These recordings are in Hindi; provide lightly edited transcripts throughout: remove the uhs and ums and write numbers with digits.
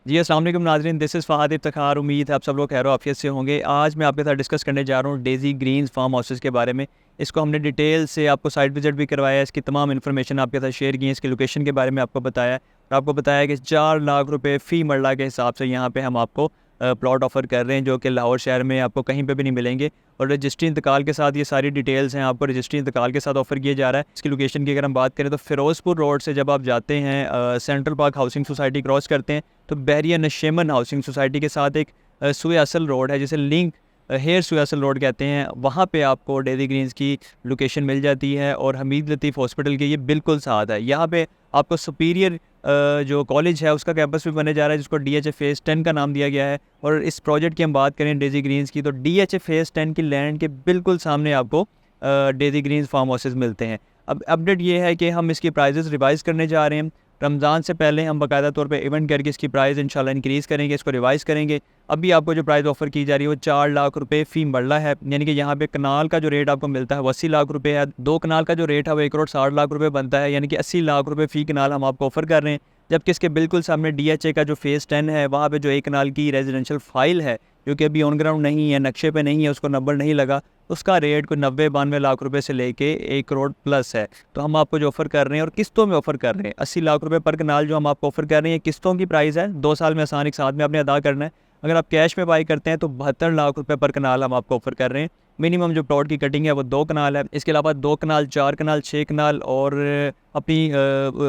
जी अस्सलाम वालेकुम नाज़रीन, दिस इज़ फ़हाद इफ्तिखार। उम्मीद है आप सब लोग खैर आफियत से होंगे। आज मैं आपके साथ डिस्कस करने जा रहा हूँ डेज़ी ग्रीन्स फार्म हाउसेज़ के बारे में। इसको हमने डिटेल से आपको साइट विज़िट भी करवाया है, इसकी तमाम इन्फॉर्मेशन आपके साथ शेयर की है, इसकी लोकेशन के बारे में आपको बताया है और आपको बताया कि 4 लाख रुपए फ़ी मरला के हिसाब से यहाँ पे हम आपको प्लॉट ऑफ़र कर रहे हैं, जो कि लाहौर शहर में आपको कहीं पे भी नहीं मिलेंगे। और रजिस्ट्री इंतकाल के साथ ये सारी डिटेल्स हैं, आपको रजिस्ट्री इंतकाल के साथ ऑफ़र किया जा रहा है। इसकी लोकेशन की अगर हम बात करें तो फ़िरोज़पुर रोड से जब आप जाते हैं central park housing society cross करते हैं तो बहरिया नशेमन हाउसिंग सोसाइटी के साथ एक सुए असल रोड है, जिसे लिंक हेयर सुए असल रोड कहते हैं। वहाँ पे आपको डेज़ी ग्रीन्स की लोकेशन मिल जाती है और हमीद लतीफ़ हॉस्पिटल के ये बिल्कुल साथ है। यहाँ पे आपको सुपीरियर जो कॉलेज है उसका कैंपस भी बने जा रहा है, जिसको DHA फ़ेज़ 10 का नाम दिया गया है। और इस प्रोजेक्ट की हम बात करें डेज़ी ग्रीन्स की, तो DHA फ़ेज़ 10 की लैंड के बिल्कुल सामने आपको डेज़ी ग्रीन्स फार्म हाउसेज़ मिलते हैं। अब अपडेट ये है कि हम इसकी प्राइजेज़ रिवाइज़ करने जा रहे हैं। रमज़ान से पहले हम बाकायदा तौर पे इवेंट करके इसकी प्राइस इंशाल्लाह इंक्रीज़ करेंगे, इसको रिवाइज़ करेंगे। अभी आपको जो प्राइस ऑफ़र की जा रही है वो 4 लाख रुपए फ़ी मरला है, यानी कि यहाँ पे कनाल का जो रेट आपको मिलता है वो 80 लाख रुपए है। 2 कनाल का जो रेट है वो 1 करोड़ 60 लाख रुपए बनता है, यानी कि 80 लाख रुपए फ़ी कनाल हम आपको ऑफ़र कर रहे हैं। जबकि इसके बिल्कुल सामने DHA का जो फ़ेज़ 10 है, वहाँ पे जो 1 कनाल की रेजिडेंशियल फ़ाइल है, जो कि अभी ऑन ग्राउंड नहीं है, नक्शे पे नहीं है, उसको नंबर नहीं लगा, उसका रेट कोई 90-92 लाख रुपए से लेके 1 करोड़ प्लस है। तो हम आपको जो ऑफ़र कर रहे हैं और किस्तों में ऑफ़र कर रहे हैं, 80 लाख रुपए पर कनाल जो हम आपको ऑफ़र कर रहे हैं, किस्तों की प्राइस है, 2 साल में आसान एक साथ में आपने अदा करना है। अगर आप कैश में बाई करते हैं तो 72 लाख रुपए पर कनाल हम आपको ऑफ़र कर रहे हैं। मिनिमम जो प्लॉट की कटिंग है वो 2 कनाल है। इसके अलावा 2 कनाल, 4 कनाल, 6 कनाल और अपनी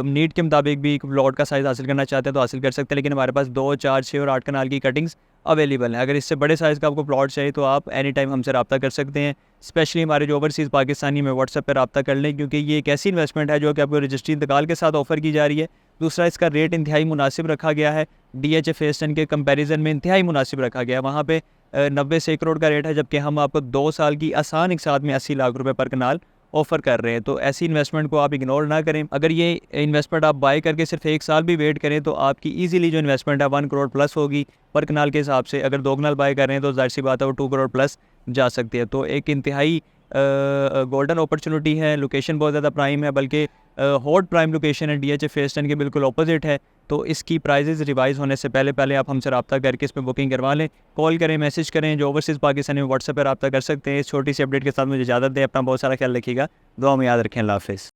नीड के मुताबिक भी प्लॉट का साइज़ हासिल करना चाहते हैं तो हासिल कर सकते हैं, लेकिन हमारे पास 2, 4, 6 और 8 कनाल की कटिंग्स अवेलेबल हैं। अगर इससे बड़े साइज़ का आपको प्लॉट चाहिए तो आप एनी टाइम हमसे रब्ता कर सकते हैं। स्पेशली हमारे जो ओवरसीज़ पाकिस्तानी में व्हाट्सएप पर रब्ता कर लें, क्योंकि ये एक ऐसी इन्वेस्टमेंट है जो कि आपको रजिस्ट्री इंतकाल के साथ ऑफ़र की जा रही है। दूसरा, इसका रेट इंतहाई मुनासिब रखा गया है, DHA फ़ेज़ 10 के कंपैरिजन में इंतहाई मुनासिब रखा गया है। वहाँ पे 90 से 1 करोड़ का रेट है, जबकि हम आपको 2 साल की आसान एक साथ में 80 लाख रुपए पर कनाल ऑफ़र कर रहे हैं। तो ऐसी इन्वेस्टमेंट को आप इग्नोर ना करें। अगर ये इन्वेस्टमेंट आप बाय करके सिर्फ 1 साल भी वेट करें तो आपकी ईज़िली जो इन्वेस्टमेंट है 1 करोड़ प्लस होगी पर कनाल के हिसाब से। अगर 2 कनाल बाय कर रहे हैं तो ज़ाहिर सी बात है वो 2 करोड़ प्लस जा सकती है। तो एक इंतहाई गोल्डन अपॉर्चुनिटी है। लोकेशन बहुत ज़्यादा प्राइम है, बल्कि हॉट प्राइम लोकेशन है, DHA फ़ेज़ 10 के बिल्कुल ऑपोजिट है। तो इसकी प्राइजेज़ रिवाइज़ होने से पहले आप हमसे रब्ता करके इस पर बुकिंग करवा लें। कॉल करें, मैसेज करें, जो ओवरसीज़ पाकिस्तानी में व्हाट्सएप पर रब्ता कर सकते हैं। इस छोटी सी अपडेट के साथ मुझे इजाज़त दें। अपना बहुत सारा ख्याल रखिएगा, दुआ में याद रखें। अल्लाह हाफ़िज़।